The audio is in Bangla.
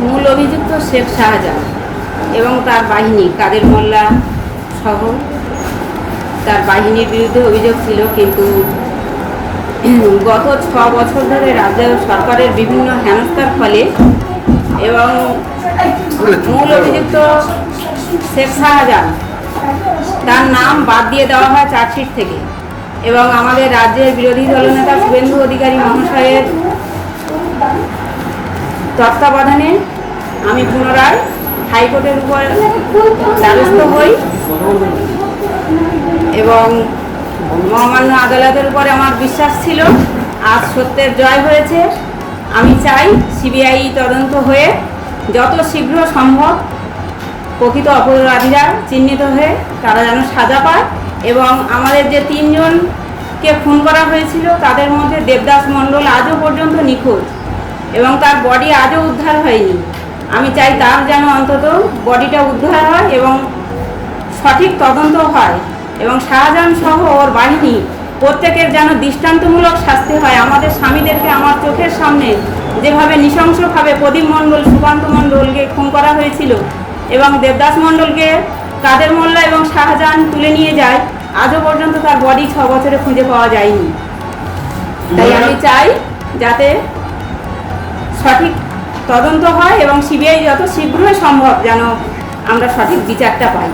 মূল অভিযুক্ত শেখ শাহজাহান এবং তার বাহিনী কাদের মোল্লা সহ তার বাহিনীর বিরুদ্ধে অভিযোগ ছিল, কিন্তু গত 6 বছর ধরে রাজ্য সরকারের বিভিন্ন হেনস্থার ফলে এবং মূল অভিযুক্ত শেখ শাহজাহান তার নাম বাদ দিয়ে দেওয়া হয় চার্জশিট থেকে। এবং আমাদের রাজ্যের বিরোধী দলনেতা শুভেন্দু অধিকারী মহাশয়ের তত্ত্বাবধানে আমি পুনরায় হাইকোর্টের উপর দ্বারস্থ হই এবং মহামান্য আদালতের উপরে আমার বিশ্বাস ছিল। আজ সত্যের জয় হয়েছে। আমি চাই সিবিআই তদন্ত হয়ে যত শীঘ্র সম্ভব প্রকৃত অপরাধীরা চিহ্নিত হয়ে তারা যেন সাজা পায় এবং আমাদের যে 3 জনকে খুন করা হয়েছিল তাদের মধ্যে দেবদাস মণ্ডল আজও পর্যন্ত নিখোঁজ এবং তার বডি আজও উদ্ধার হয়নি। আমি চাই তার যেন অন্তত বডিটা উদ্ধার হয় এবং সঠিক তদন্ত হয় এবং শাহজাহান সহ ওর বাহিনী প্রত্যেকের যেন দৃষ্টান্তমূলক শাস্তি হয়। আমাদের স্বামীদেরকে আমার চোখের সামনে যেভাবে নৃশংসভাবে প্রদীপ মণ্ডল, সুকান্ত মণ্ডলকে খুন করা হয়েছিল এবং দেবদাস মণ্ডলকে কাদের মোল্লা এবং শাহজাহান তুলে নিয়ে যায়, আজও পর্যন্ত তার বডি 6 বছরে খুঁজে পাওয়া যায়নি। তাই আমি চাই যাতে সঠিক তদন্ত হয় এবং সিবিআই যত শীঘ্রই সম্ভব যেন আমরা সঠিক বিচারটা পাই।